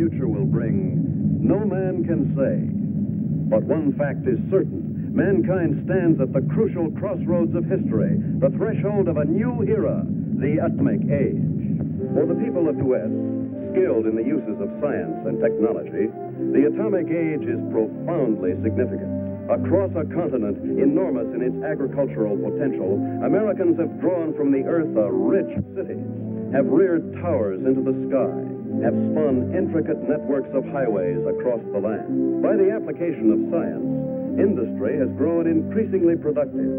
future will bring, no man can say. But one fact is certain. Mankind stands at the crucial crossroads of history, the threshold of a new era, the atomic age. For the people of the West, skilled in the uses of science and technology, the atomic age is profoundly significant. Across a continent enormous in its agricultural potential, Americans have drawn from the earth a rich cities, have reared towers into the sky, have spun intricate networks of highways across the land. By the application of science, industry has grown increasingly productive,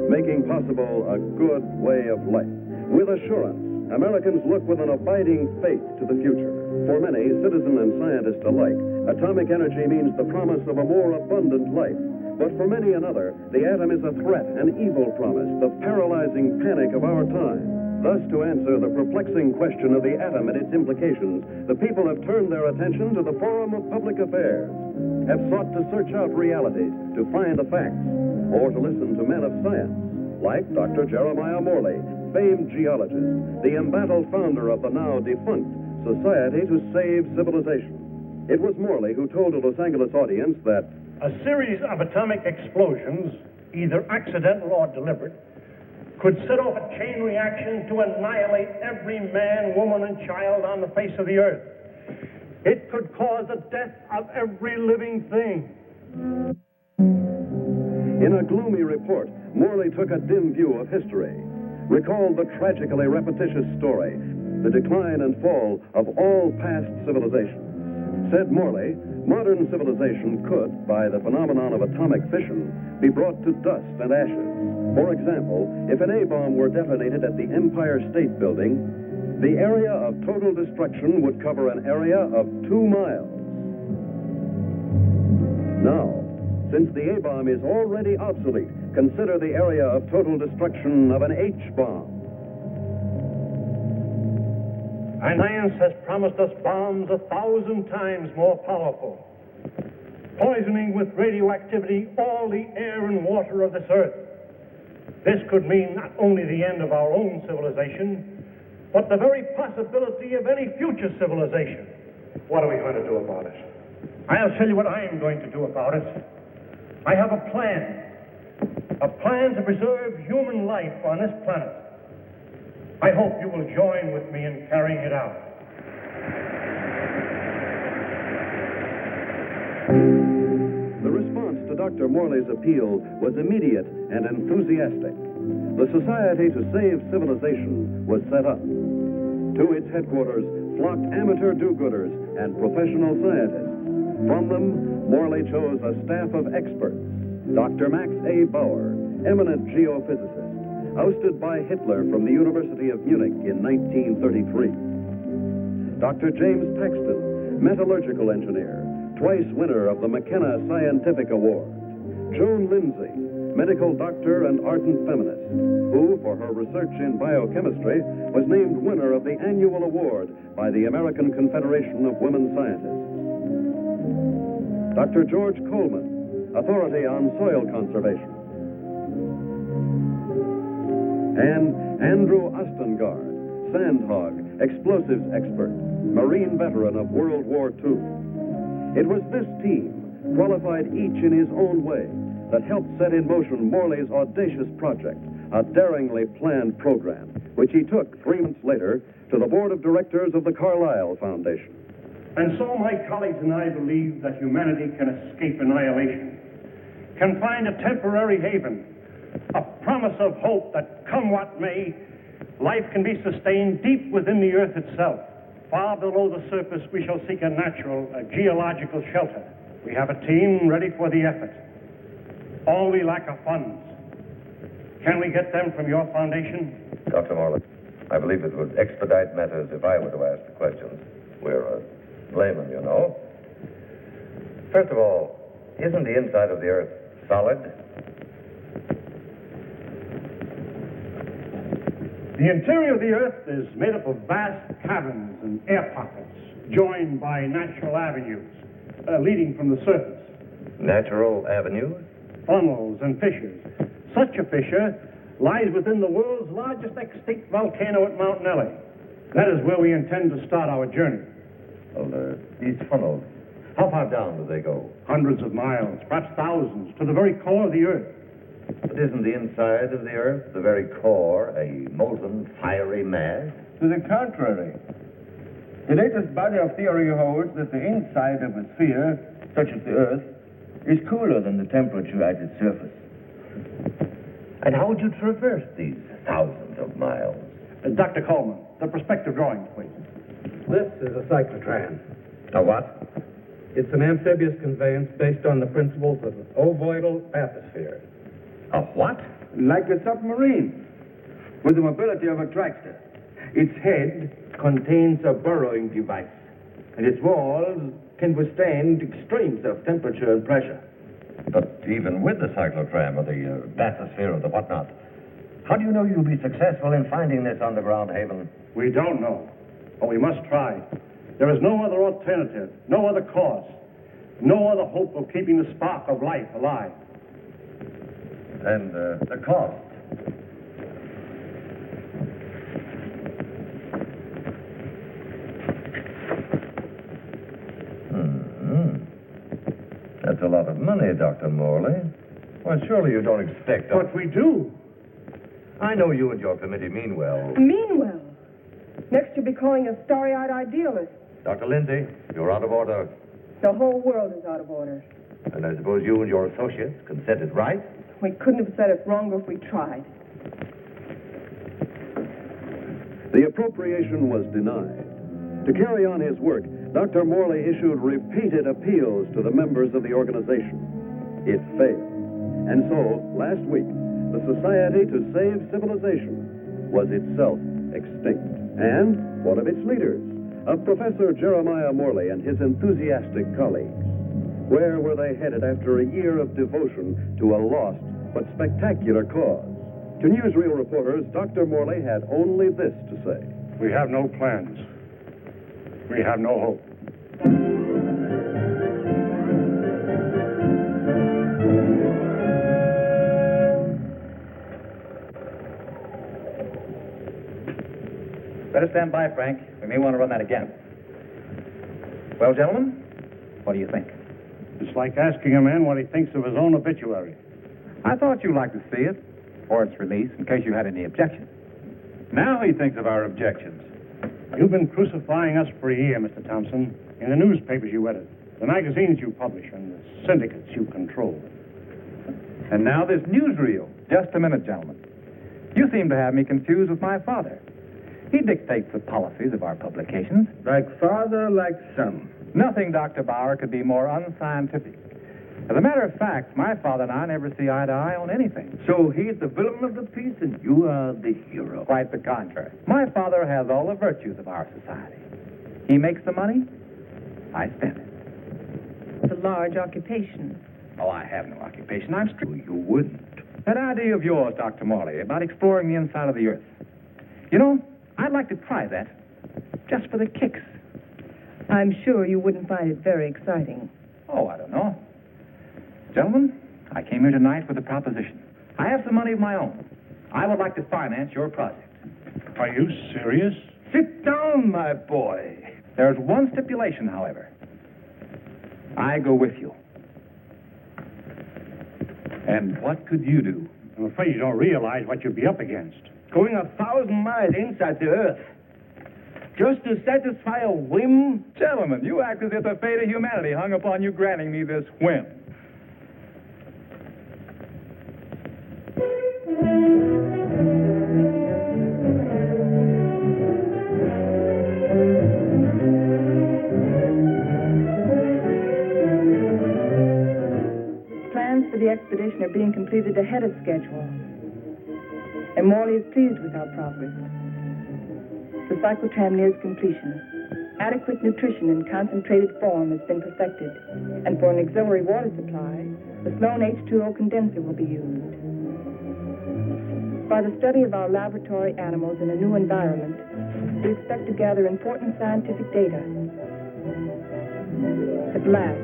making possible a good way of life. With assurance, Americans look with an abiding faith to the future. For many, citizen and scientist alike, atomic energy means the promise of a more abundant life. But for many another, the atom is a threat, an evil promise, the paralyzing panic of our time. Thus, to answer the perplexing question of the atom and its implications, the people have turned their attention to the forum of public affairs, have sought to search out realities, to find the facts, or to listen to men of science, like Dr. Jeremiah Morley, famed geologist, the embattled founder of the now defunct Society to Save Civilization. It was Morley who told a Los Angeles audience that a series of atomic explosions, either accidental or deliberate, could set off a chain reaction to annihilate every man, woman, and child on the face of the earth. It could cause the death of every living thing. In a gloomy report, Morley took a dim view of history, recalled the tragically repetitious story, the decline and fall of all past civilizations. Said Morley, modern civilization could, by the phenomenon of atomic fission, be brought to dust and ashes. For example, if an A-bomb were detonated at the Empire State Building, the area of total destruction would cover an area of 2 miles. Now, since the A-bomb is already obsolete, consider the area of total destruction of an H-bomb. Science has promised us bombs 1,000 times more powerful, poisoning with radioactivity all the air and water of this earth. This could mean not only the end of our own civilization, but the very possibility of any future civilization. What are we going to do about it? I'll tell you what I am going to do about it. I have a plan to preserve human life on this planet. I hope you will join with me in carrying it out. The response to Dr. Morley's appeal was immediate and enthusiastic. The Society to Save Civilization was set up. To its headquarters flocked amateur do-gooders and professional scientists. From them, Morley chose a staff of experts. Dr. Max A. Bauer, eminent geophysicist, ousted by Hitler from the University of Munich in 1933. Dr. James Paxton, metallurgical engineer, twice winner of the McKenna Scientific Award. Joan Lindsay, medical doctor and ardent feminist, who, for her research in biochemistry, was named winner of the annual award by the American Confederation of Women Scientists. Dr. George Coleman, authority on soil conservation. And Andrew Ostengard, sandhog, explosives expert, Marine veteran of World War II. It was this team, qualified each in his own way, that helped set in motion Morley's audacious project, a daringly planned program, which he took 3 months later to the board of directors of the Carlyle Foundation. And so my colleagues and I believe that humanity can escape annihilation, can find a temporary haven, a promise of hope that, come what may, life can be sustained deep within the earth itself. Far below the surface, we shall seek a natural, geological shelter. We have a team ready for the effort. All we lack are funds. Can we get them from your foundation? Dr. Morley, I believe it would expedite matters if I were to ask the questions. We're laymen, you know. First of all, isn't the inside of the earth solid? The interior of the earth is made up of vast caverns and air pockets, joined by natural avenues leading from the surface. Natural avenues? Funnels and fissures. Such a fissure lies within the world's largest extinct volcano at Mount Nelly. That is where we intend to start our journey. Well, these funnels, how far down do they go? Hundreds of miles, perhaps thousands, to the very core of the Earth. But isn't the inside of the Earth, the very core, a molten, fiery mass? To the contrary. The latest body of theory holds that the inside of a sphere, such as the Earth, is cooler than the temperature at its surface. And how would you traverse these thousands of miles? Dr. Coleman, the perspective drawings, please. This is a cyclotron. A what? It's an amphibious conveyance based on the principles of an ovoidal atmosphere. A what? Like a submarine, with the mobility of a tractor. Its head contains a burrowing device, and its walls can withstand extremes of temperature and pressure. But even with the cyclotram or the bathysphere or the whatnot, how do you know you'll be successful in finding this underground haven? We don't know, but we must try. There is no other alternative, no other cause, no other hope of keeping the spark of life alive. And the cost? That's a lot of money, Dr. Morley. Well, surely you don't expect... But we do. I know you and your committee mean well. Mean well. Next you'll be calling us starry-eyed idealists. Dr. Lindsay, you're out of order. The whole world is out of order. And I suppose you and your associates can set it right? We couldn't have said it wronger if we tried. The appropriation was denied. To carry on his work, Dr. Morley issued repeated appeals to the members of the organization. It failed. And so, last week, the Society to Save Civilization was itself extinct. And one of its leaders, Professor Jeremiah Morley and his enthusiastic colleagues. Where were they headed after a year of devotion to a lost but spectacular cause? To newsreel reporters, Dr. Morley had only this to say. We have no plans. We have no hope. Better stand by, Frank. We may want to run that again. Well, gentlemen, what do you think? It's like asking a man what he thinks of his own obituary. I thought you'd like to see it, or its release, in case you had any objections. Now he thinks of our objections. You've been crucifying us for a year, Mr. Thompson, in the newspapers you edit, the magazines you publish, and the syndicates you control. And now this newsreel. Just a minute, gentlemen. You seem to have me confused with my father. He dictates the policies of our publications. Like father, like son. Nothing, Dr. Bauer, could be more unscientific. As a matter of fact, my father and I never see eye to eye on anything. So he's the villain of the piece and you are the hero. Quite the contrary. My father has all the virtues of our society. He makes the money, I spend it. It's a large occupation. Oh, I have no occupation. I'm strict. You wouldn't. That idea of yours, Dr. Morley, about exploring the inside of the Earth. You know, I'd like to try that, just for the kicks. I'm sure you wouldn't find it very exciting. Oh, I don't know. Gentlemen, I came here tonight with a proposition. I have some money of my own. I would like to finance your project. Are you serious? Sit down, my boy. There's one stipulation, however. I go with you. And what could you do? I'm afraid you don't realize what you'd be up against. Going 1,000 miles inside the Earth. Just to satisfy a whim? Gentlemen, you act as if the fate of humanity hung upon you granting me this whim. Plans for the expedition are being completed ahead of schedule. And Morley is pleased with our progress. The cyclotram nears completion. Adequate nutrition in concentrated form has been perfected. And for an auxiliary water supply, the Sloan H2O condenser will be used. By the study of our laboratory animals in a new environment, we expect to gather important scientific data. At last,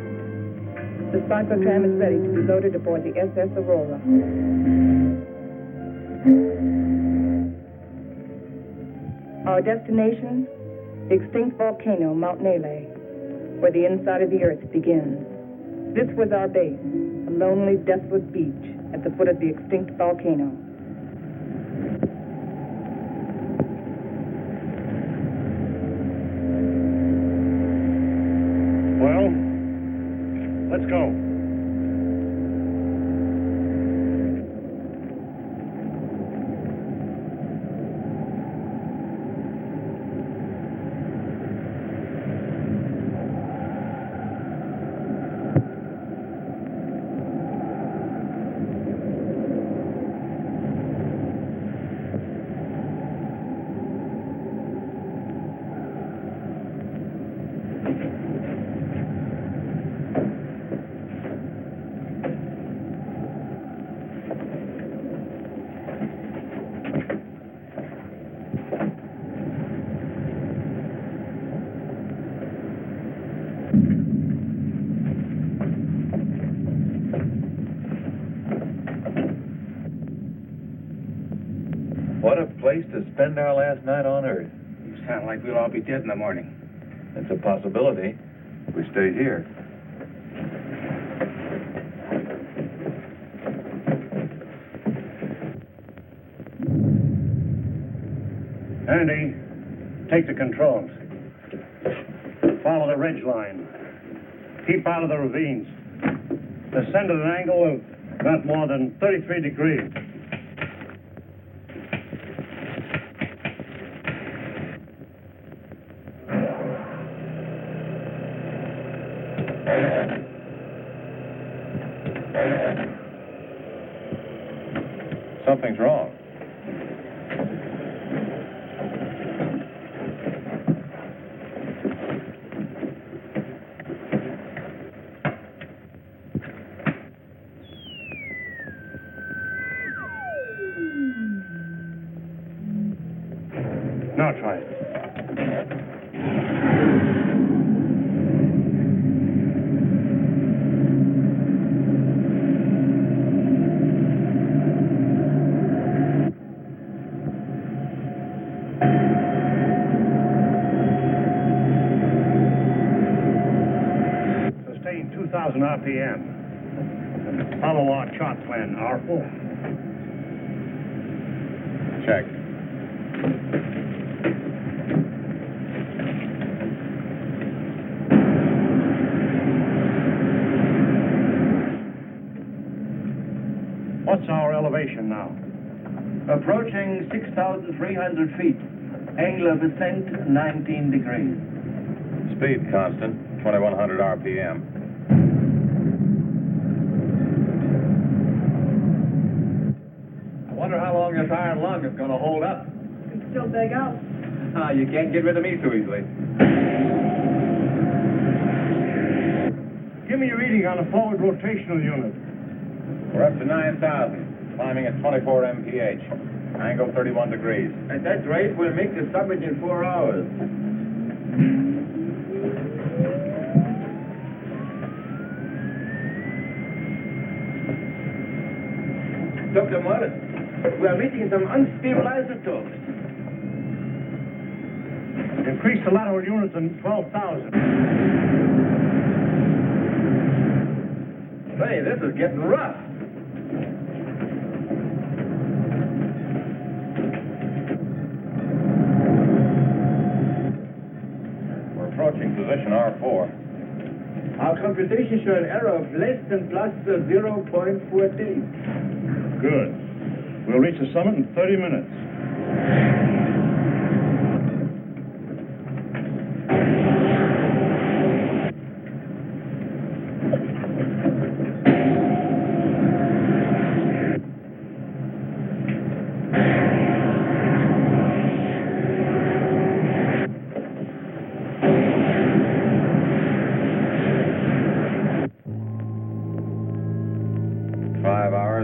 the cyclotram is ready to be loaded aboard the SS Aurora. Our destination, the extinct volcano, Mount Nele. where the inside of the earth begins. This was our base, a lonely, desolate beach at the foot of the extinct volcano. Well, let's go. What a place to spend our last night on Earth. You sound like we'll all be dead in the morning. It's a possibility if we stay here. Andy, take the controls. Follow the ridge line. Keep out of the ravines. Descend at an angle of not more than 33 degrees. Something's wrong. Now try it. Sustain 2,000 RPM. Follow our chart plan, R4. Check. What's our elevation now? Approaching 6,300 feet. Angle of ascent, 19 degrees. Speed constant, 2,100 RPM. I wonder how long this iron lung is going to hold up. You can still beg out. You can't get rid of me so easily. Give me a reading on the forward rotational unit. We're up to 9,000, climbing at 24 mph. Angle 31 degrees. At that rate, we'll make the summit in 4 hours. Dr. Morris, we are meeting some unstable isotopes. Increase the lateral units in 12,000. Hey, this is getting rough. We're approaching position R4. Our computations show an error of less than plus 0.14. Good. We'll reach the summit in 30 minutes.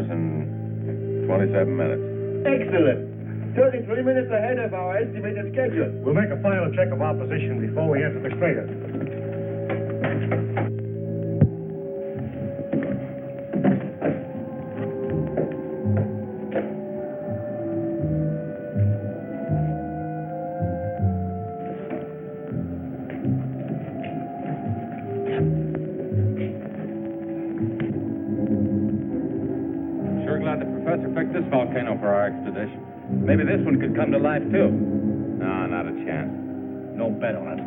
And 27 minutes. Excellent. 33 minutes ahead of our estimated schedule. We'll make a final check of our position before we enter the crater. volcano for our expedition. Maybe this one could come to life, too. No, not a chance. No bet on it.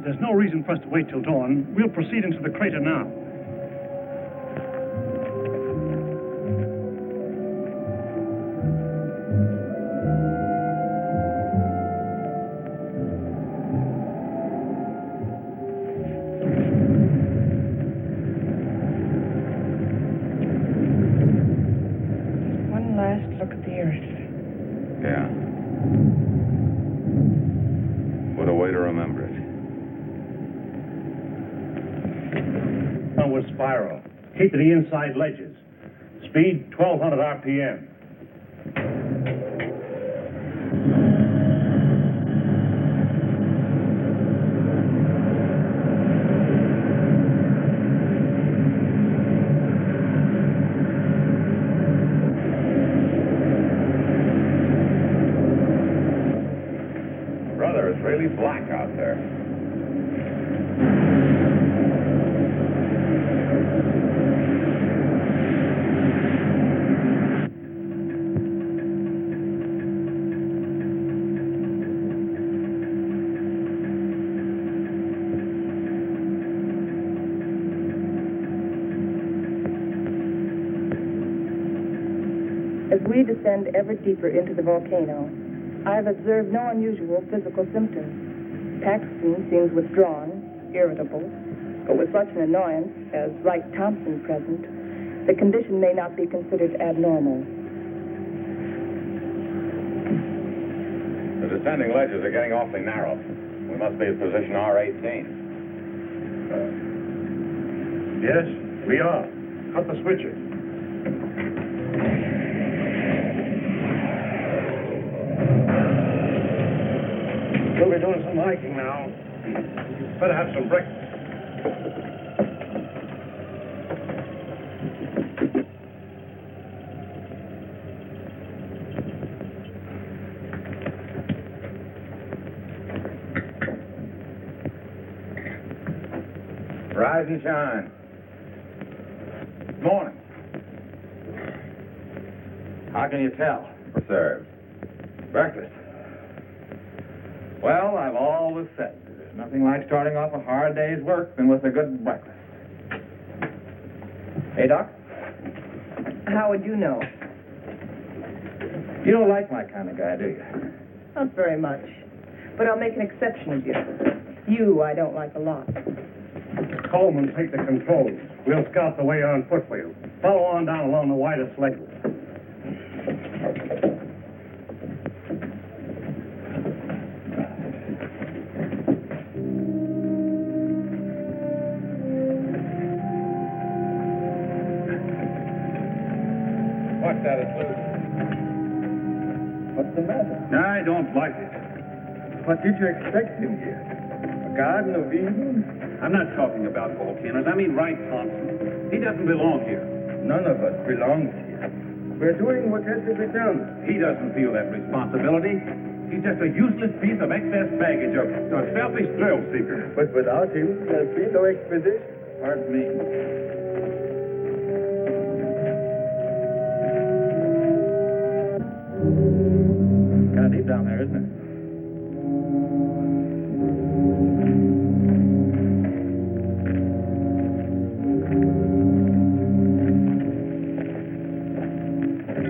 There's no reason for us to wait till dawn. We'll proceed into the crater now. One last look at the earth. Yeah. What a way to remember it. Downward spiral. Keep to the inside ledges. Speed 1,200 RPM. Brother, it's really black out there. As we descend ever deeper into the volcano, I have observed no unusual physical symptoms. Paxton seems withdrawn, irritable, but with such an annoyance as Wright Thompson present, the condition may not be considered abnormal. The descending ledges are getting awfully narrow. We must be at position R18. Yes, we are. Cut the switches. We'll be doing some hiking now. Better have some breakfast. Rise and shine. Morning. How can you tell? Served. Breakfast. Well, I've always said there's nothing like starting off a hard day's work than with a good breakfast. Hey, Doc? How would you know? You don't like my kind of guy, do you? Not very much. But I'll make an exception of you. You I don't like a lot. Coleman, take the controls. We'll scout the way on foot for you. Follow on down along the widest ledge. What's that, it's loose? What's the matter? I don't like it. What did you expect in here? A Garden of Eden? I'm not talking about volcanoes. I mean Wright Thompson. He doesn't belong here. None of us belongs here. We're doing what has to be done. He doesn't feel that responsibility. He's just a useless piece of excess baggage, a selfish thrill seeker. But without him, there'd be no expedition. Pardon me. Kind of deep down there, isn't it?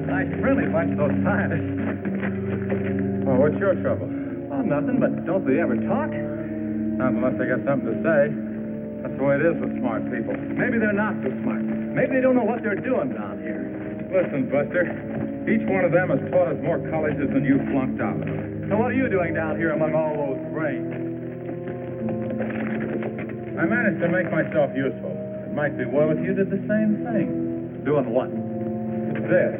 Nice friendly bunch, those scientists. Oh, what's your trouble? Oh, nothing, but don't they ever talk? Not unless they got something to say. That's the way it is with smart people. Maybe they're not so smart. Maybe they don't know what they're doing down here. Listen, Buster. Each one of them has taught us more colleges than you flunked out of. So what are you doing down here among all those brains? I managed to make myself useful. might be well if you did the same thing. Doing what? This.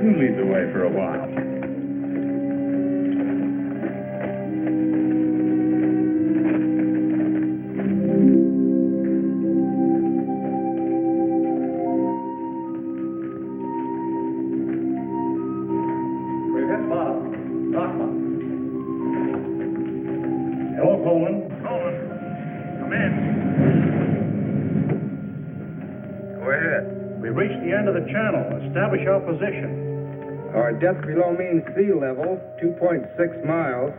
You lead the way for a while. Hello, Coleman. Coleman, come in. Go ahead. We've reached the end of the channel. Establish our position. Our depth below mean sea level, 2.6 miles.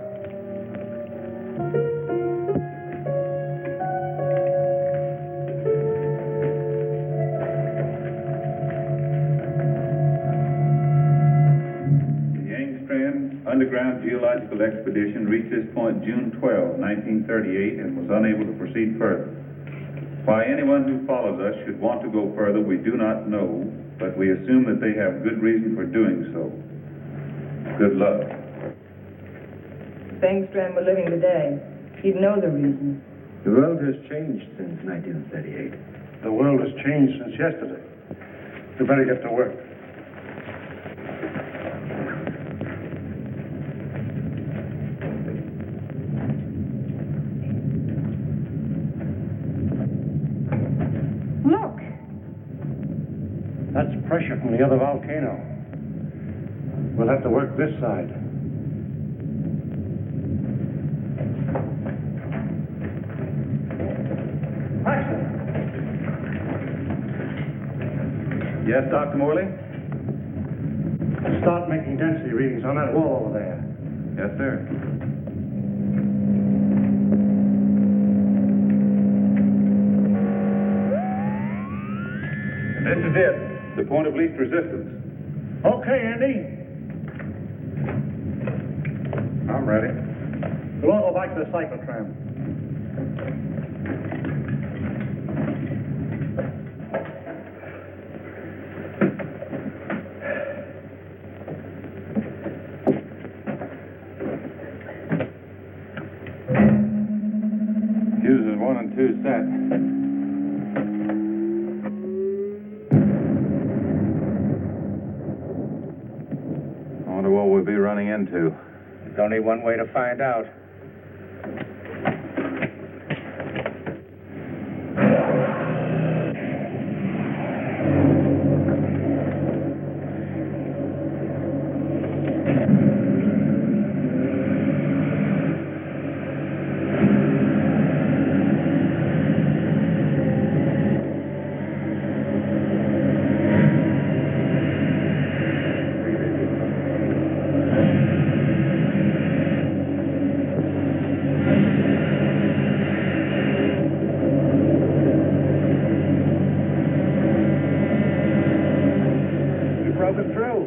The Engstrand Underground Geological Expedition reached this point June 12, 1938, and was unable to proceed further. Why anyone who follows us should want to go further, we do not know, but we assume that they have good reason for doing so. Good luck. If Engstrand were living today, he'd know the reason. The world has changed since 1938. The world has changed since yesterday. We better get to work. Look! That's pressure from the other volcano. We'll have to work this side. Paxton! Yes, Dr. Morley? Start making density readings on that wall over there. Yes, sir. This is it. The point of least resistance. Okay, Andy. I'm ready. We'll all go back to the cyclotram. Fuses 1 and 2 set. I wonder what we'll be running into. There's only one way to find out. Broken through.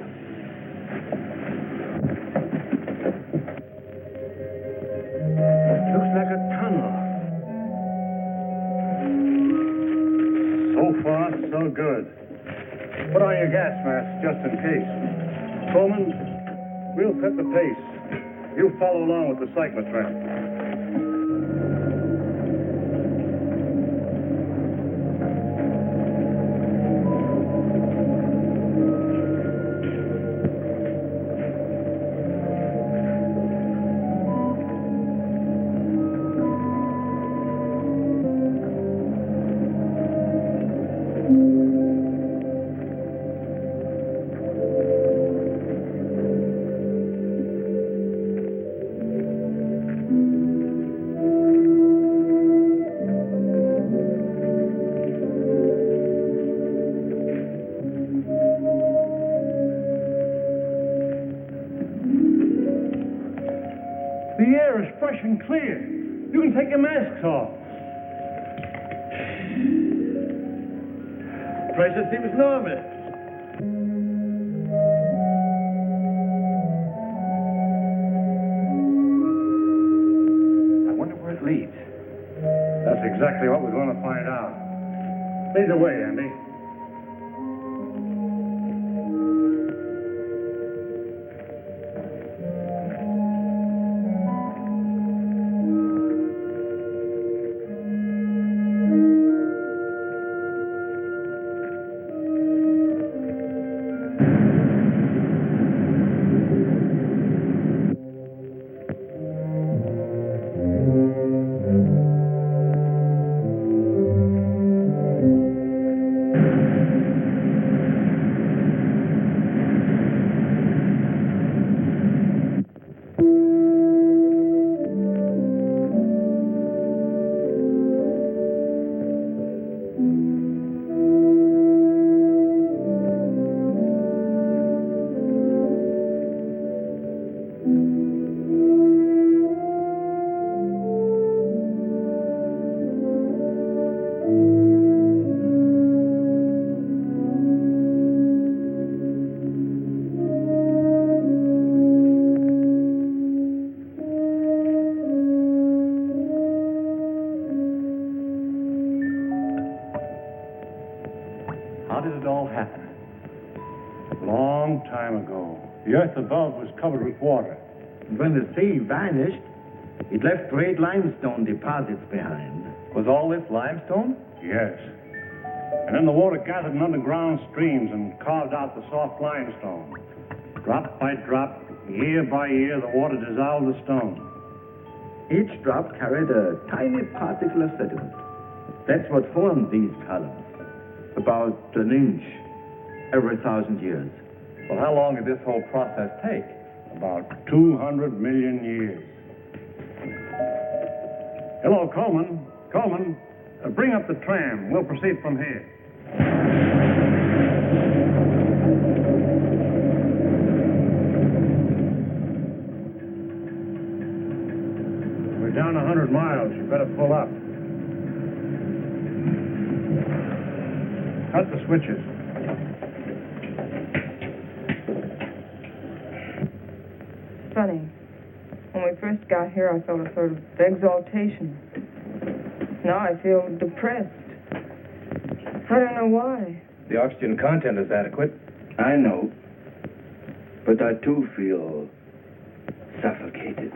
Looks like a tunnel. So far, so good. Put on your gas mask just in case. Coleman, we'll set the pace. You follow along with the cyclotram. The air is fresh and clear. You can take your masks off. Pressure seems normal. I wonder where it leads. That's exactly what we're going to find out. Lead the way, Andy. did it all happen? Long time ago, the earth above was covered with water. And when the sea vanished, it left great limestone deposits behind. Was all this limestone? Yes. And then the water gathered in underground streams and carved out the soft limestone. Drop by drop, year by year, the water dissolved the stone. Each drop carried a tiny particle of sediment. That's what formed these columns. About an inch every 1,000 years. Well, how long did this whole process take? About 200 million years. Hello, Coleman. Coleman, bring up the tram. We'll proceed from here. We're down 100 miles. You better pull up. Cut the switches. Funny. When we first got here, I felt a sort of exaltation. Now I feel depressed. I don't know why. The oxygen content is adequate. I know. But I too feel suffocated.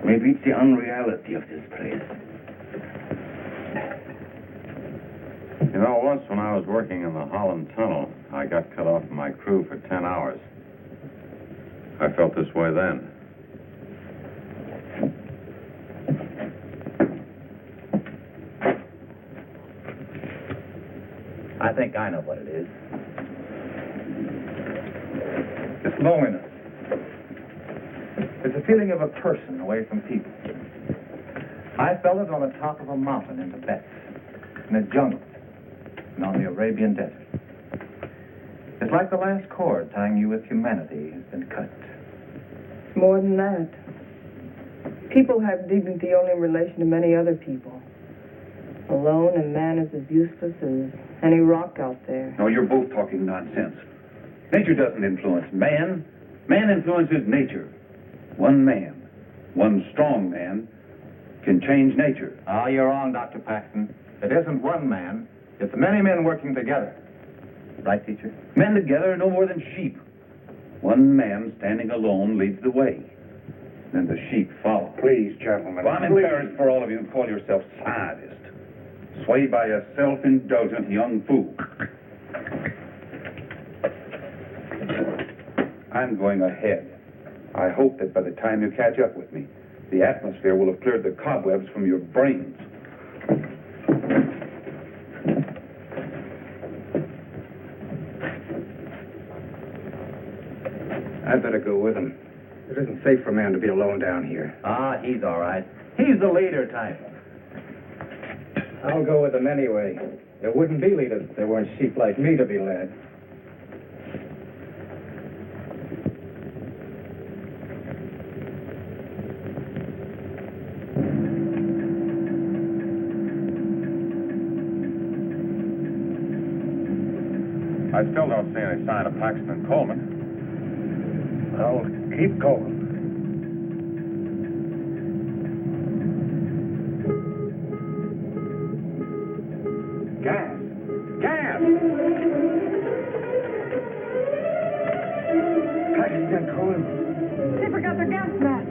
Maybe it's the unreality of this place. You know, once when I was working in the Holland Tunnel, I got cut off from my crew for 10 hours. I felt this way then. I think I know what it is. It's loneliness. It's a feeling of a person away from people. I felt it on the top of a mountain in Tibet, in a jungle, and on the Arabian desert. It's like the last cord tying you with humanity has been cut. It's more than that. People have dignity only in relation to many other people. Alone, a man is as useless as any rock out there. No, you're both talking nonsense. Nature doesn't influence man. Man influences nature. One man, one strong man, can change nature. Oh, you're wrong, Dr. Paxton. It isn't one man. It's many men working together. Right, teacher? Men together are no more than sheep. One man standing alone leads the way. Then the sheep follow. Please, gentlemen. Well, I'm embarrassed for all of you who call yourselves scientists. Swayed by a self-indulgent young fool. I'm going ahead. I hope that by the time you catch up with me, the atmosphere will have cleared the cobwebs from your brains. I'd better go with him. It isn't safe for a man to be alone down here. Ah, he's all right. He's the leader type. I'll go with them anyway. There wouldn't be leaders if there weren't sheep like me to be led. I still don't see any sign of Paxton and Coleman. Well, keep going. Gas! Gas! Paxton and Coleman. They forgot their gas mask.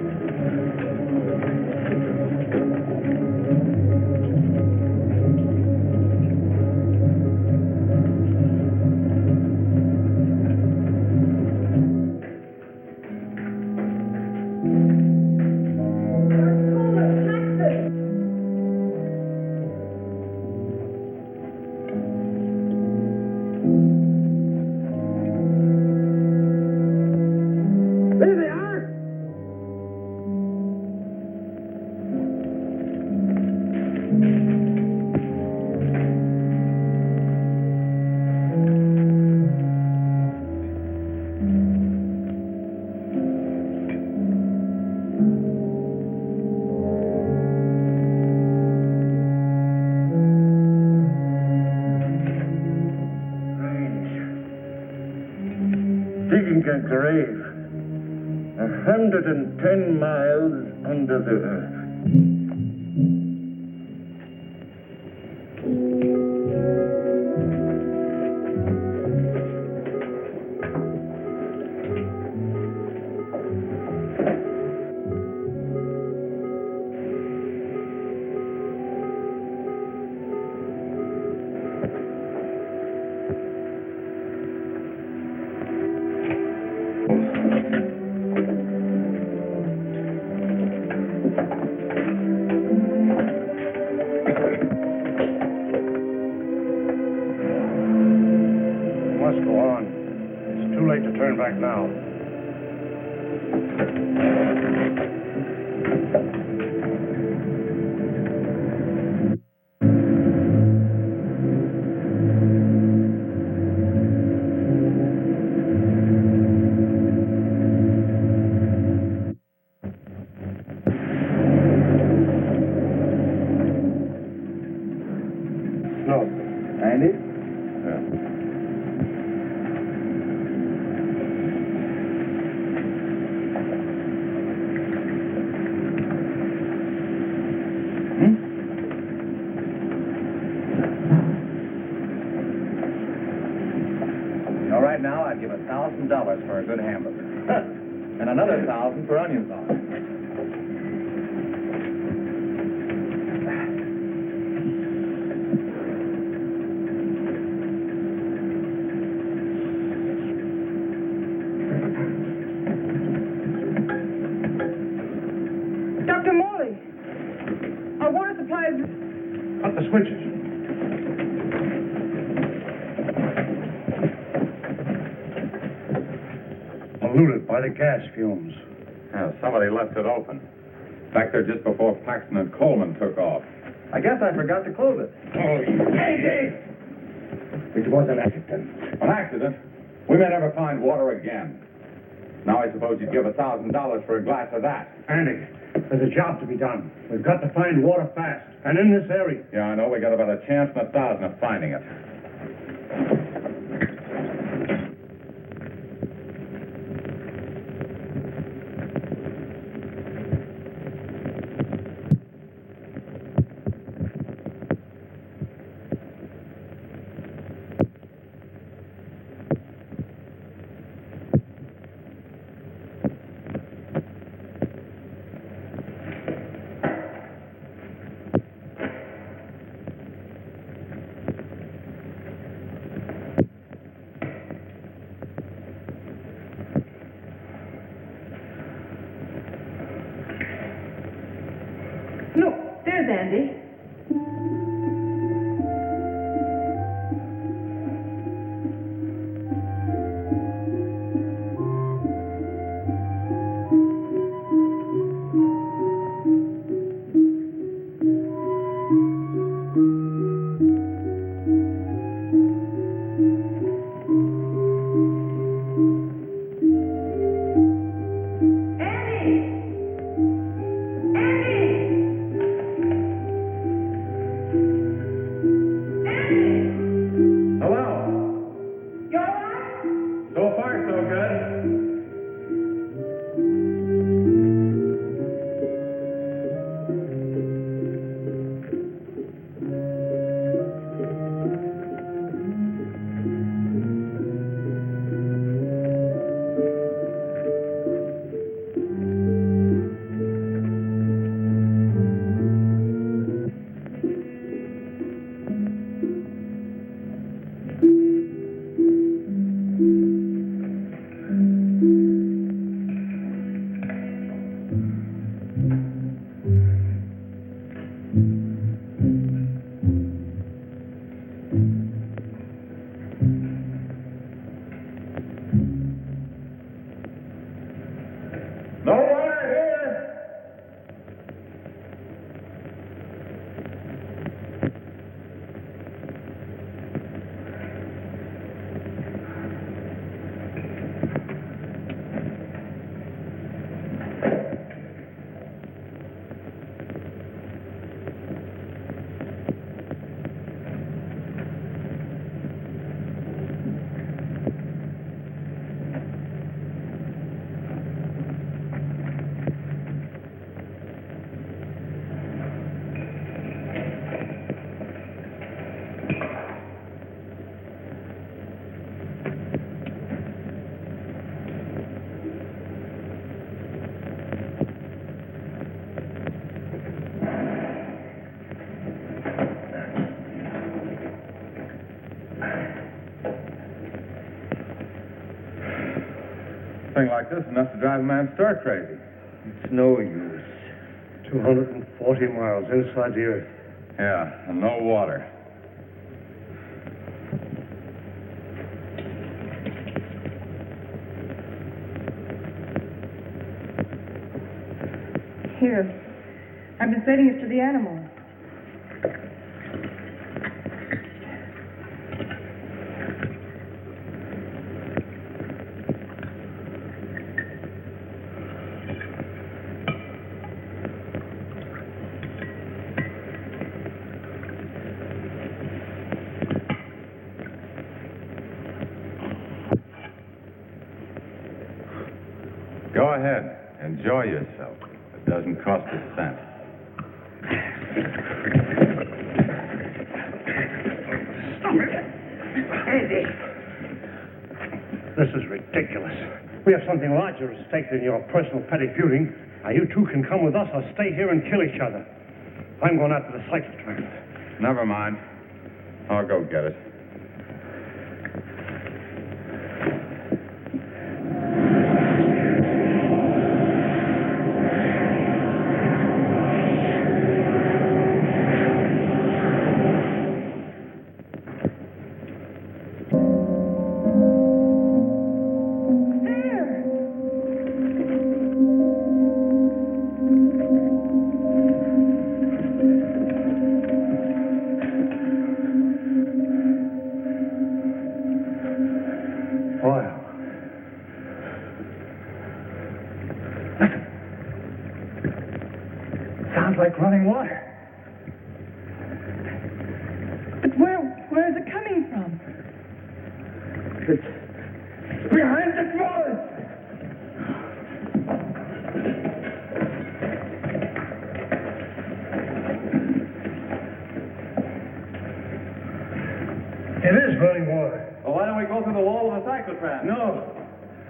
There they are! Digging a grave 110 miles under the earth. must go on. It's too late to turn back now. No. Andy? All right, now I'd give $1,000 for a good hamburger. And another 1,000 for onion sauce. Dr. Morley, our water supply is... Cut the switches. Polluted by the gas fumes. Yeah, somebody left it open. Back there just before Paxton and Coleman took off. I guess I forgot to close it. Oh, It was an accident. An accident? We may never find water again. Now I suppose you'd give $1,000 for a glass of that. Andy, there's a job to be done. We've got to find water fast, and in this area. Yeah, I know. We got about a chance in 1,000 of finding it. Look, there's Andy. Thing like this enough to drive a man stir crazy. It's no use. 240 miles inside the earth. Yeah, and no water. Here. I've been setting it to the animal. Go ahead. Enjoy yourself. It doesn't cost a cent. Stop it! Andy! This is ridiculous. We have something larger at stake than your personal petty feuding. Now, you two can come with us or stay here and kill each other. I'm going after the cyclotron. Never mind. I'll go get it. Sounds like running water. But where is it coming from? It's behind the wall. It is running water. Well, why don't we go through the wall of a cyclotron? No.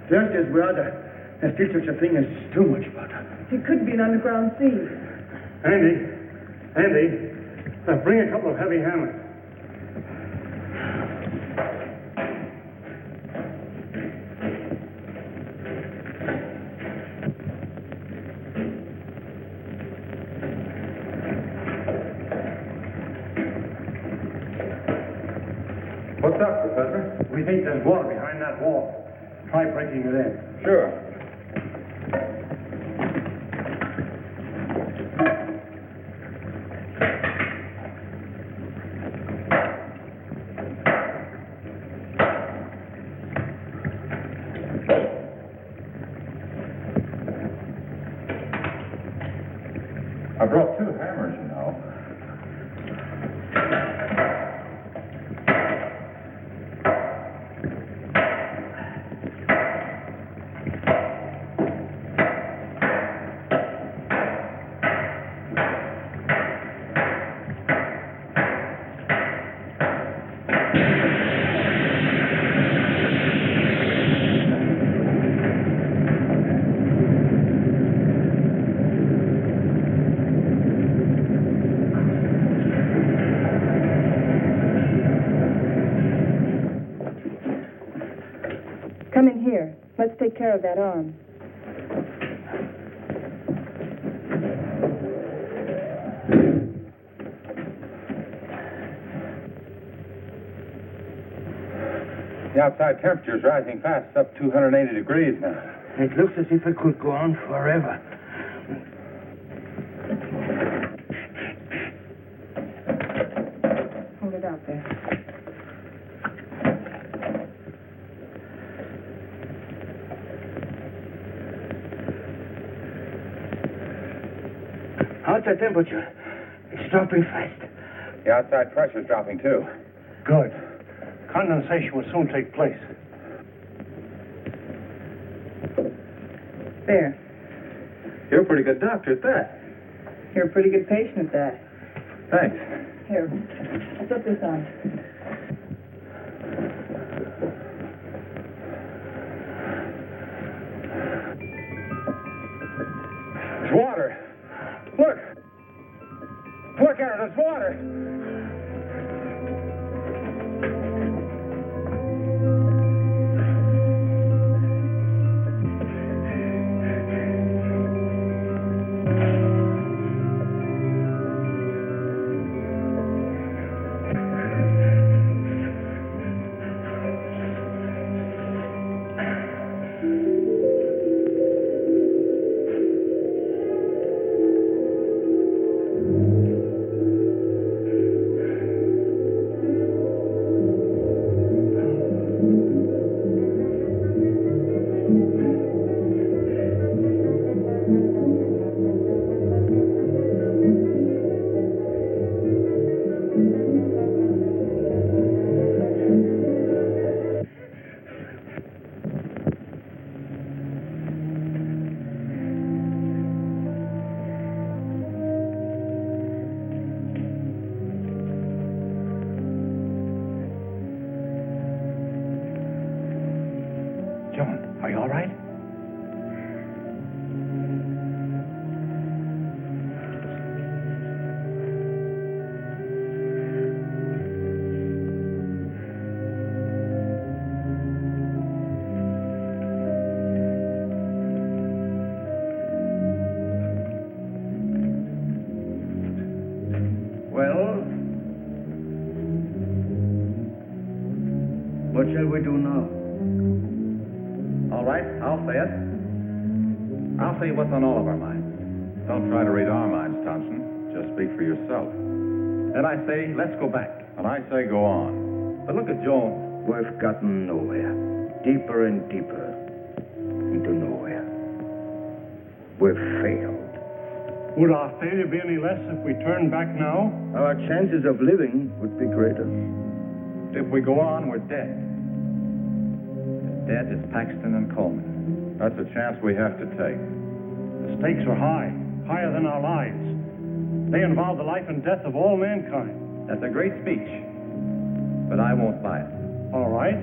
Just as brother. There's still such a thing as too much butter. It could be an underground sea. Andy, bring a couple of heavy hammers. What's up, Professor? We think there's water behind that wall. Try breaking it in. Sure. I brought 2 hammers, you know. Come in here. Let's take care of that arm. The outside temperature's rising fast. It's up 280 degrees now. It looks as if it could go on forever. Hold it out there. How's the temperature? It's dropping fast. The outside pressure's dropping, too. Good. Condensation will soon take place. There. You're a pretty good doctor at that. You're a pretty good patient at that. Thanks. Here. I'll put this on. There's water. Look. Look at it. There's water. Are you all right? What shall we do now? All right, I'll say it. I'll say what's on all of our minds. Don't try to read our minds, Thompson. Just speak for yourself. And I say, let's go back. And I say go on. But look at Joan. We've gotten nowhere. Deeper and deeper into nowhere. We've failed. Would our failure be any less if we turn back now? Our chances of living would be greater. If we go on, we're dead. Dead is Paxton and Coleman. That's a chance we have to take. The stakes are high, higher than our lives. They involve the life and death of all mankind. That's a great speech, but I won't buy it. All right.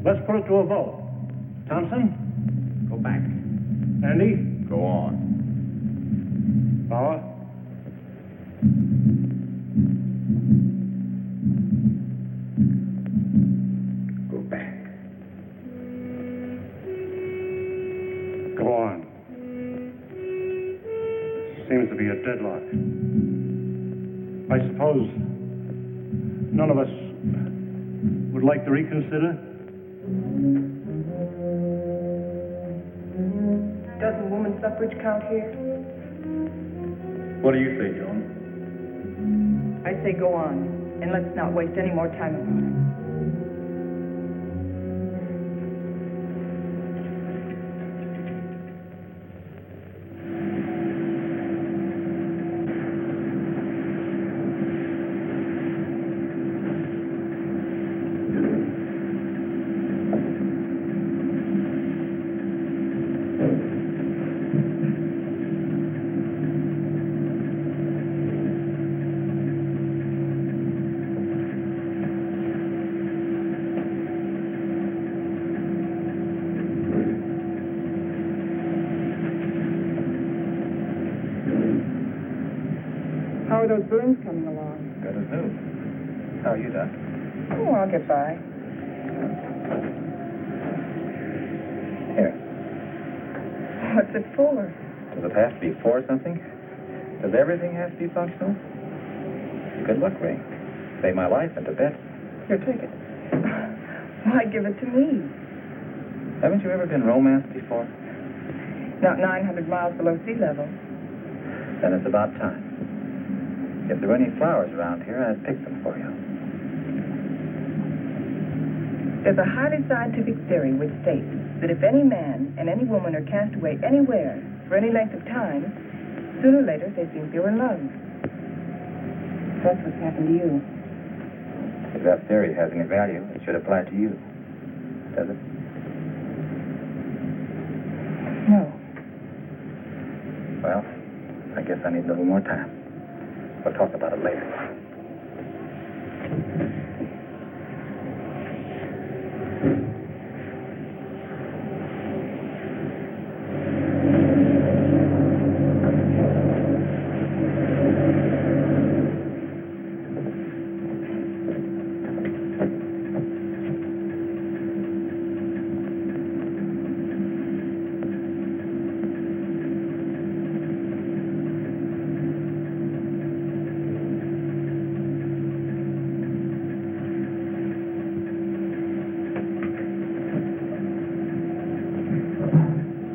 Let's put it to a vote. Thompson? Go back. Andy? Go on. Bauer? Go back. Go on. Seems to be a deadlock. I suppose none of us would like to reconsider? Doesn't woman suffrage count here? What do you say, Joan? I say go on, and let's not waste any more time about it. How are those burns coming along? Good as new. How are you, Doc? Oh, I'll get by. Here. What's it for? Does it have to be for something? Does everything have to be functional? Good luck ring. Saved my life in Tibet. Here, take it. Why give it to me? Haven't you ever been romanced before? Not 900 miles below sea level. Then it's about time. If there were any flowers around here, I'd pick them for you. There's a highly scientific theory which states that if any man and any woman are cast away anywhere for any length of time, sooner or later they think they're in love. That's what's happened to you. If that theory has any value, it should apply to you. Does it? No. Well, I guess I need a little more time. We'll talk about it later.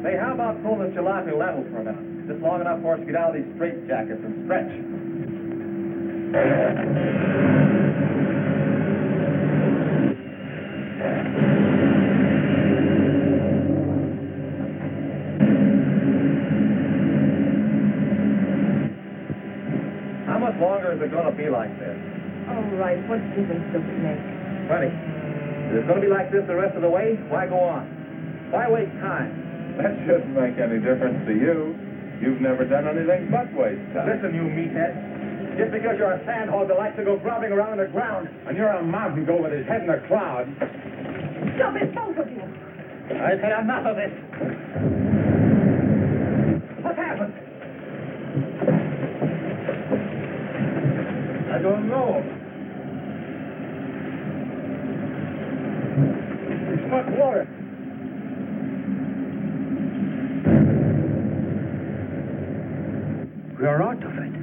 Hey, how about pulling this jalopy level for a minute? Just long enough for us to get out of these straitjackets and stretch. How much longer is it going to be like this? All right, what difference does it make? Plenty. If it's going to be like this the rest of the way, why go on? Why waste time? That shouldn't make any difference to you. You've never done anything but waste time. Listen, you meathead. Just because you're a sandhog that likes to go grubbing around the ground, And you're a mountain goat with his head in the clouds. Stop it, both of you! I say enough of this. What happened? I don't know. It's hot water. We are out of it.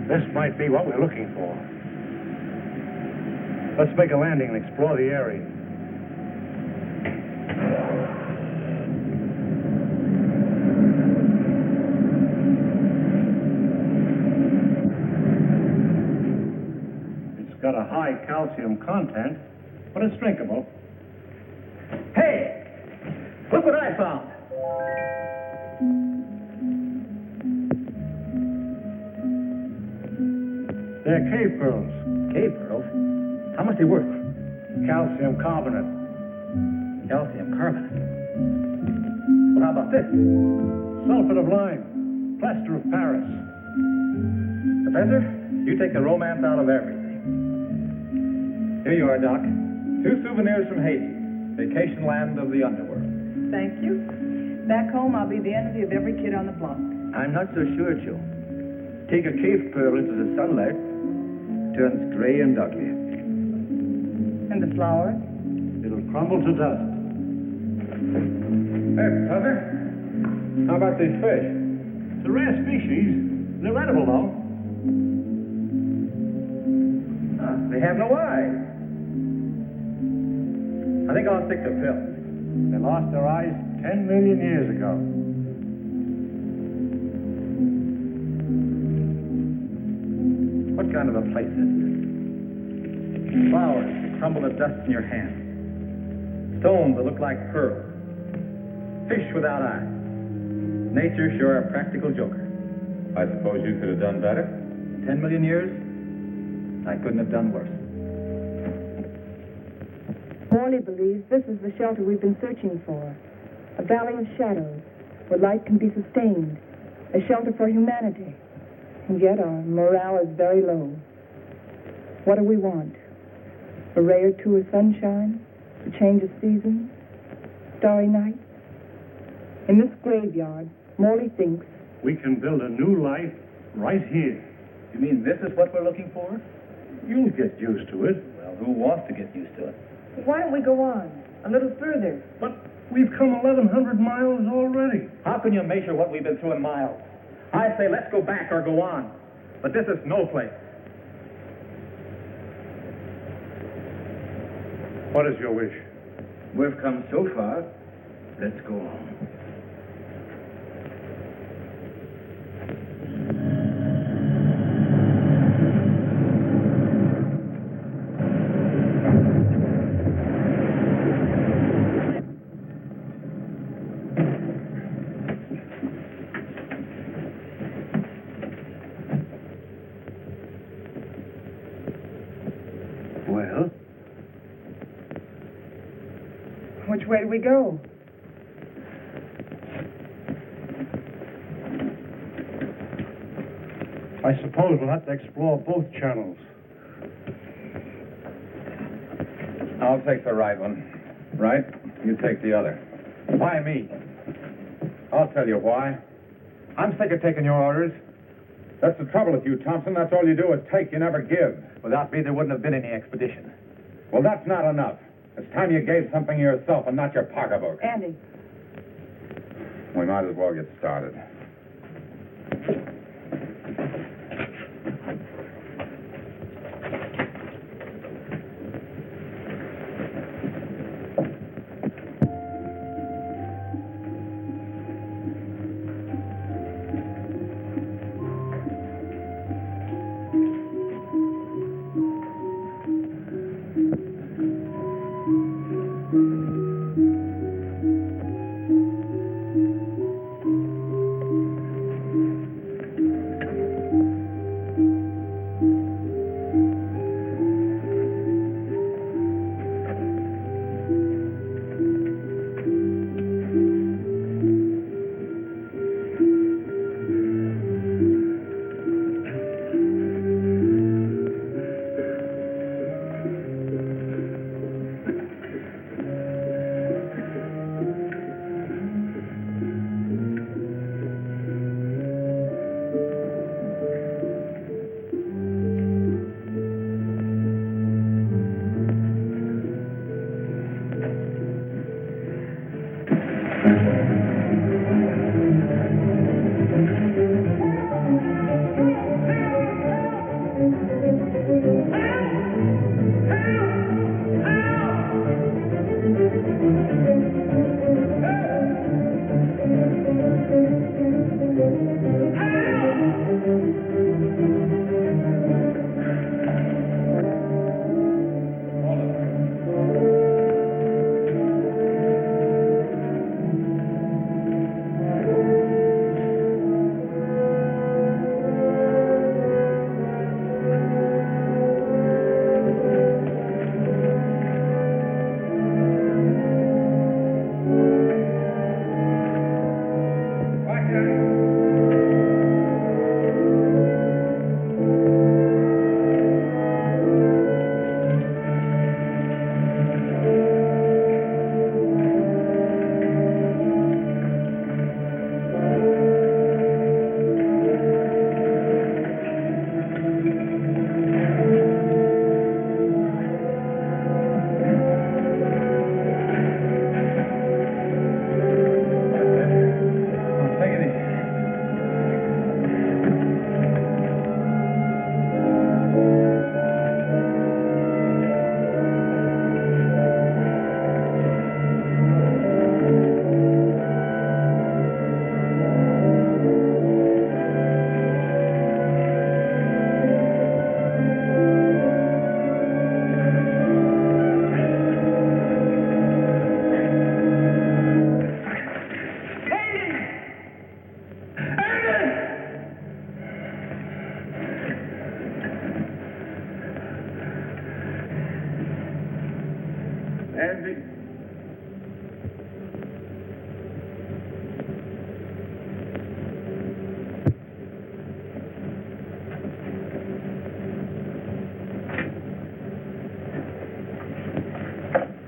This might be what we're looking for. Let's make a landing and explore the area. It's got a high calcium content, but it's drinkable. Hey! Look what I found. They're cave pearls. Cave pearls? How much they worth? Calcium carbonate. Calcium carbonate. Well, how about this? Sulfate of lime. Plaster of Paris. Professor, you take the romance out of everything. Here you are, Doc. 2 souvenirs from Haiti, vacation land of the underworld. Thank you. Back home, I'll be the envy of every kid on the block. I'm not so sure, Joe. Take a cave pearl into the sunlight, turns gray and ugly. And the flowers? It'll crumble to dust. Hey, Professor, how about these fish? It's a rare species. They're edible, though. They have no eyes. I think I'll stick to film. They lost their eyes 10 million years ago. What kind of a place is this? Flowers that crumble to dust in your hand. Stones that look like pearls. Fish without eyes. Nature sure a practical joker. I suppose you could have done better? 10 million years? I couldn't have done worse. Morley believes this is the shelter we've been searching for. A valley of shadows, where life can be sustained. A shelter for humanity. And yet our morale is very low. What do we want? A ray or two of sunshine? A change of seasons? Starry nights? In this graveyard, Morley thinks We can build a new life right here. You mean this is what we're looking for? You'll get used to it. Well, who wants to get used to it? why don't we go on? A little further. But we've come 1,100 miles already. How can you measure what we've been through in miles? I say let's go back or go on. But this is no place. What is your wish? We've come so far. Let's go on. Well? Which way do we go? I suppose we'll have to explore both channels. I'll take the right one. Right? You take the other. Why me? I'll tell you why. I'm sick of taking your orders. That's the trouble with you, Thompson. That's all you do is take, you never give. Without me, there wouldn't have been any expedition. Well, that's not enough. It's time you gave something yourself and not your pocketbook. Andy. We might as well get started.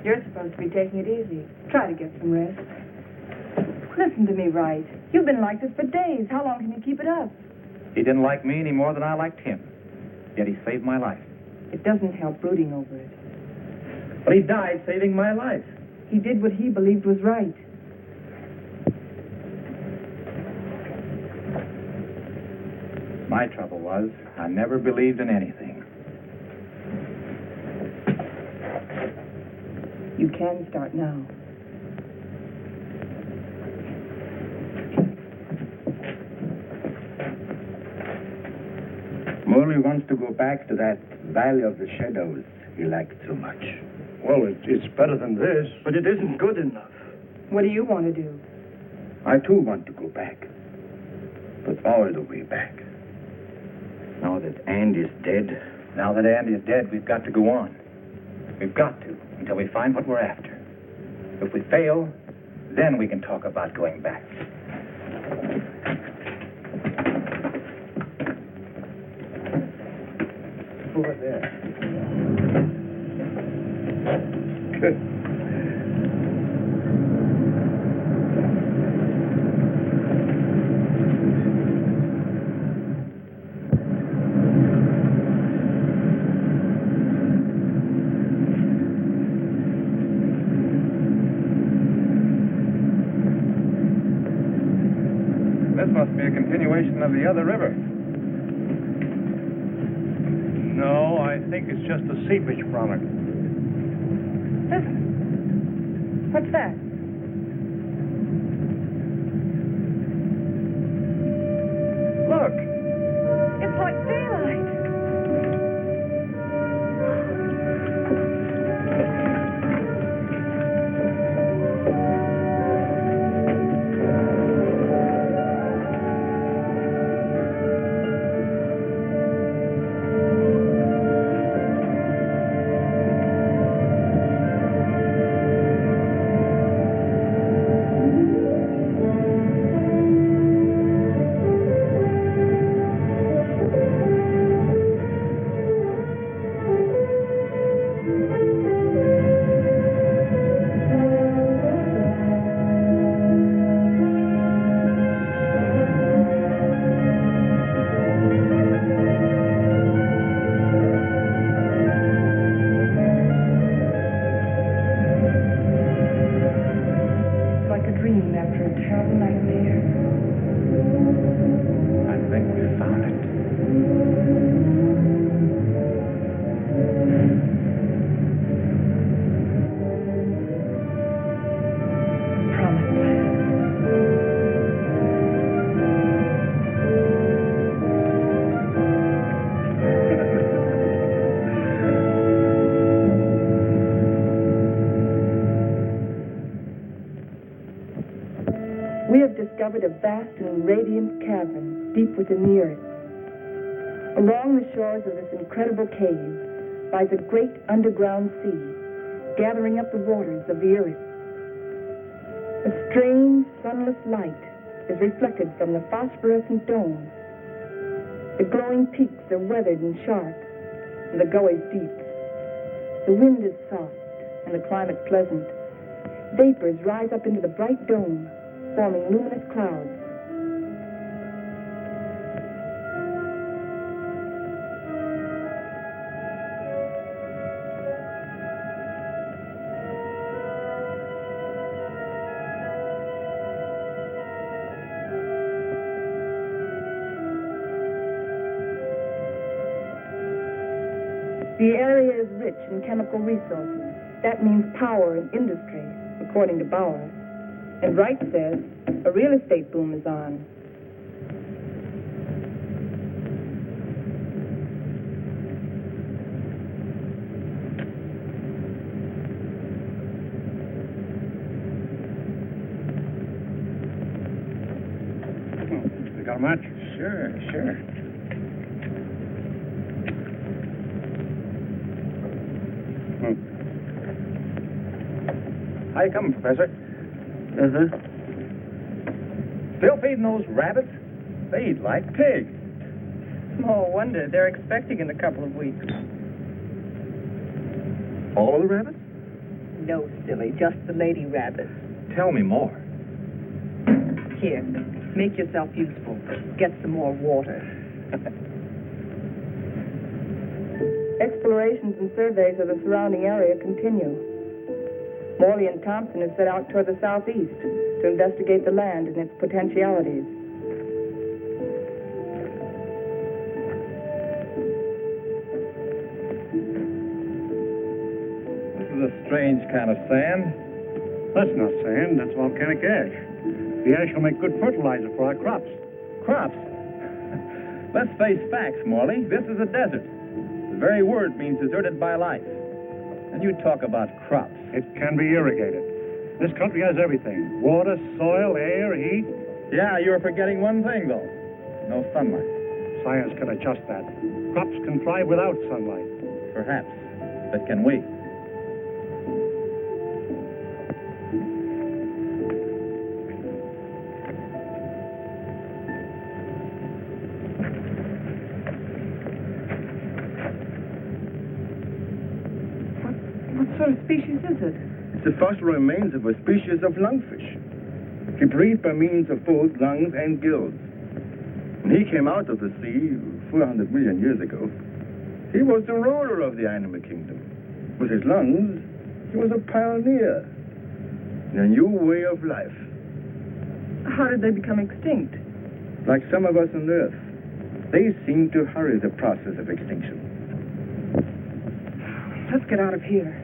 You're supposed to be taking it easy. Try to get some rest. Listen to me, Wright. You've been like this for days. How long can you keep it up? He didn't like me any more than I liked him. Yet he saved my life. It doesn't help brooding over it. But he died saving my life. He did what he believed was right. My trouble was, I never believed in anything. You can start now. Morley wants to go back to that Valley of the Shadows he liked so much. Well, it's better than this, but it isn't good enough. What do you want to do? I too want to go back, but all the way back. Now that Andy's dead, Now that Andy is dead, we've got to go on. We've got to, until we find what we're after. If we fail, then we can talk about going back. over there. This must be a continuation of the other river. No, I think it's just the seepage from it. Listen. What's that? Look, It's like daylight. Like a dream after a terrible nightmare. I think we found it. Promised land. We have discovered a vast and radiant cavern deep within the earth. Along the shores of this incredible cave lies a great underground sea, gathering up the waters of the earth. A strange, sunless light is reflected from the phosphorescent dome. The glowing peaks are weathered and sharp, and the gullies deep. The wind is soft, and the climate pleasant. Vapors rise up into the bright dome, forming luminous clouds. The area is rich in chemical resources. That means power and industry, according to Bauer. And Wright says a real estate boom is on. You got a match? Sure. How you coming, Professor? Still feeding those rabbits? They eat like pigs. Small wonder. They're expecting in a couple of weeks. All of the rabbits? No, silly, just the lady rabbits. Tell me more. Here, make yourself useful. Get some more water. Explorations and surveys of the surrounding area continue. Morley and Thompson have set out toward the southeast to investigate the land and its potentialities. This is a strange kind of sand. That's not sand, that's volcanic ash. The ash will make good fertilizer for our crops. Crops? Let's face facts, Morley. This is a desert. The very word means deserted by life. And you talk about crops. It can be irrigated. This country has everything. Water, soil, air, heat. Yeah, you're forgetting one thing, though. No sunlight. Science can adjust that. Crops can thrive without sunlight. Perhaps. But can we? What sort of species is it? It's the fossil remains of a species of lungfish. He breathed by means of both lungs and gills. When he came out of the sea 400 million years ago, he was the ruler of the animal kingdom. With his lungs, he was a pioneer in a new way of life. How did they become extinct? Like some of us on Earth, they seem to hurry the process of extinction. Let's get out of here.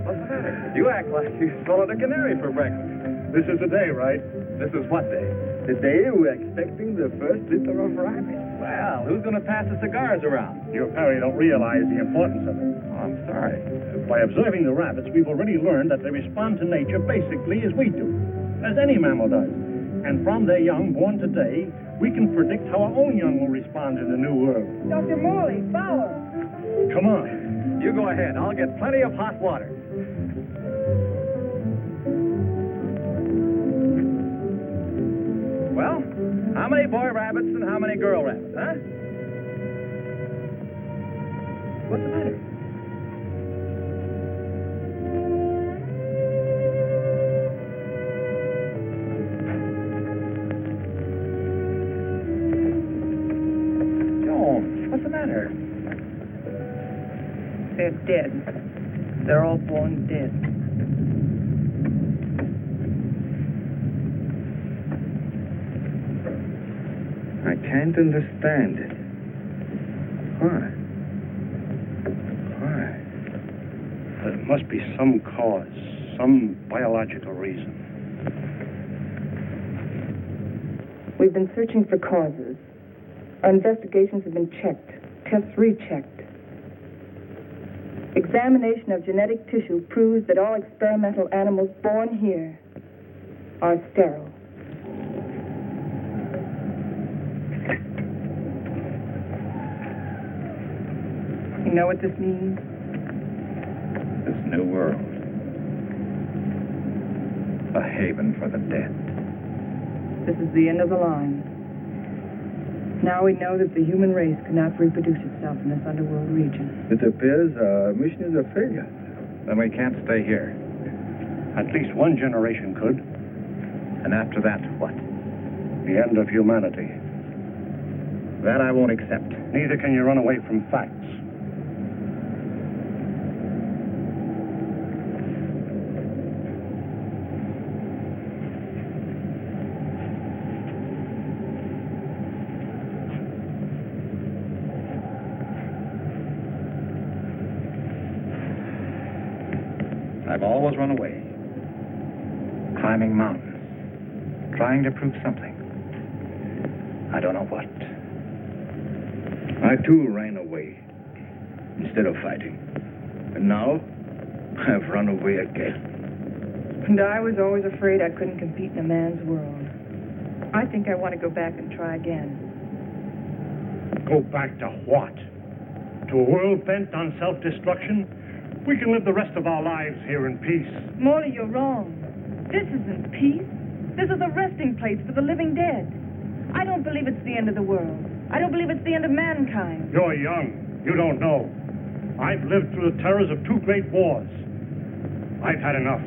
What's the matter? You act like you swallowed a canary for breakfast. This is the day, right? This is what day? The day we're expecting the first litter of rabbits. Well, who's going to pass the cigars around? You apparently don't realize the importance of it. Oh, I'm sorry. By observing the rabbits, we've already learned that they respond to nature basically as we do, as any mammal does. And from their young born today, we can predict how our own young will respond in the new world. Dr. Morley, follow. Come on. You go ahead. I'll get plenty of hot water. Well, how many boy rabbits and how many girl rabbits, huh? What's the matter? Joan, what's the matter? They're dead. They're all born dead. I can't understand it. Why? There must be some cause, some biological reason. We've been searching for causes. Our investigations have been checked, tests rechecked. Examination of genetic tissue proves that all experimental animals born here are sterile. You know what this means? This new world. A haven for the dead. This is the end of the line. Now we know that the human race cannot reproduce itself in this underworld region. It appears our mission is a failure. Then we can't stay here. At least one generation could. And after that, what? The end of humanity. That I won't accept. Neither can you run away from facts. I've always run away. Climbing mountains. Trying to prove something. I don't know what. I too ran away instead of fighting. And now I've run away again. And I was always afraid I couldn't compete in a man's world. I think I want to go back and try again. Go back to what? To a world bent on self-destruction? We can live the rest of our lives here in peace. Morley, you're wrong. This isn't peace. This is a resting place for the living dead. I don't believe it's the end of the world. I don't believe it's the end of mankind. You're young. You don't know. I've lived through the terrors of 2 great wars. I've had enough.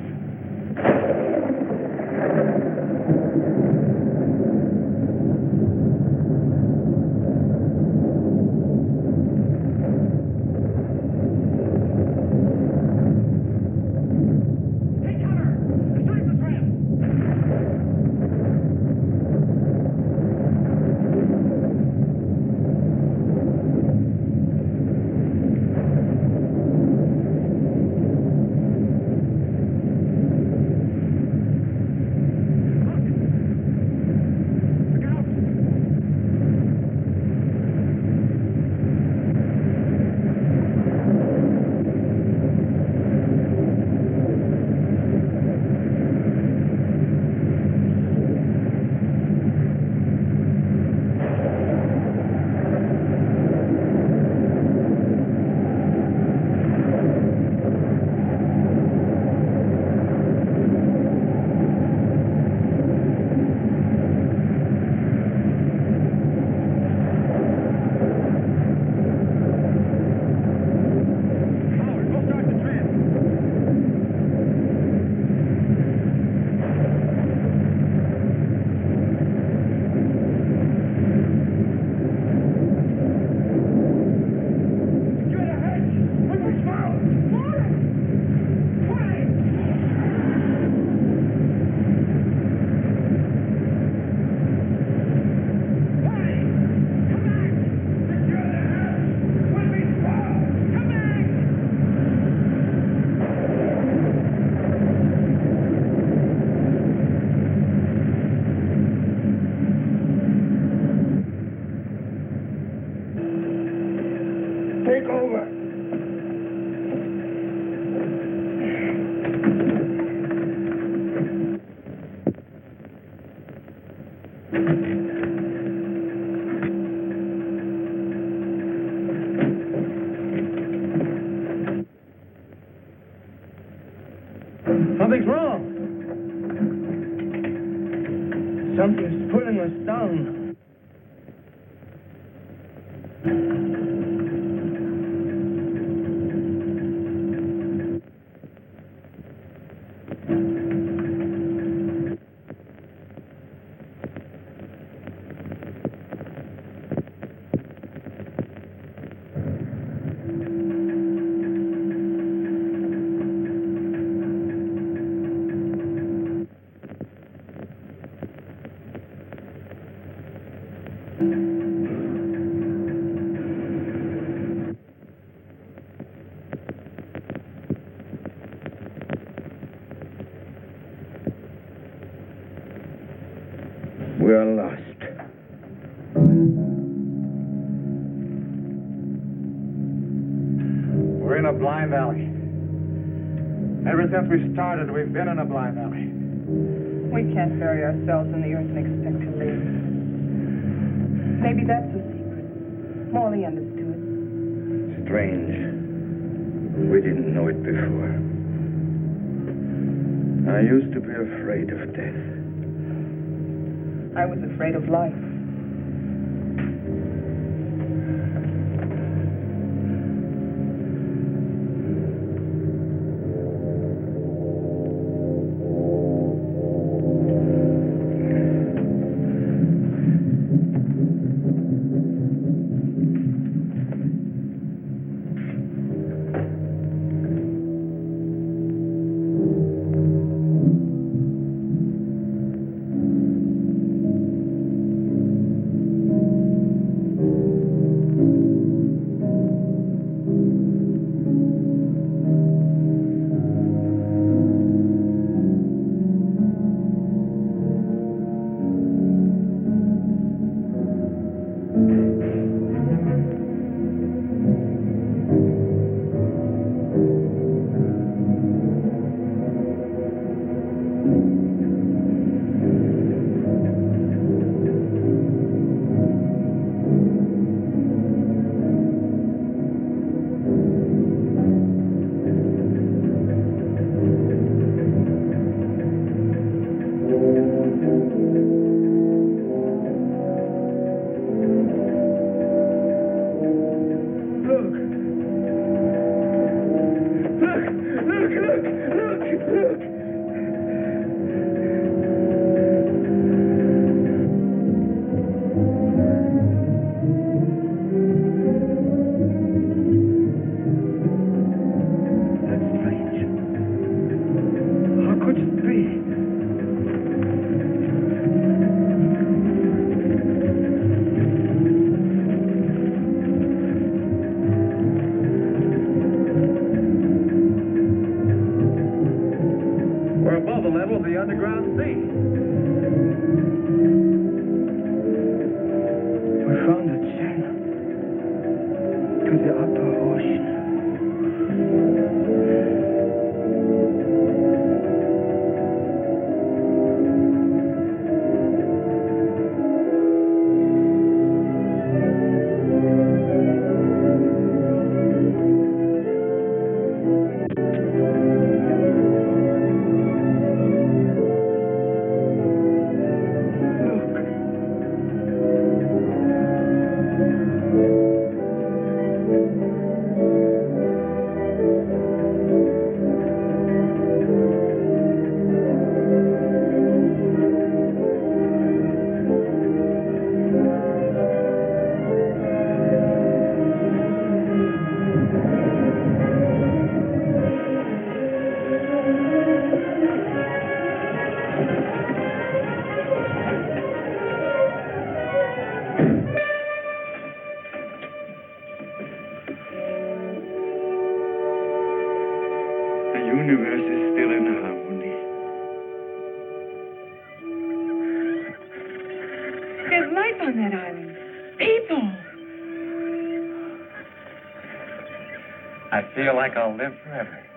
Something's wrong. Something's pulling us down. We're lost. We're in a blind alley. Ever since we started, we've been in a blind alley. We can't bury ourselves in the earth and expect to live. Maybe that's the secret. Morley understood. Strange. We didn't know it before. I used to be afraid of death. I was afraid of life. We're above the level of the underground sea. We found a channel to the upper ocean. The universe is still in harmony. There's life on that island. People. I feel like I'll live forever.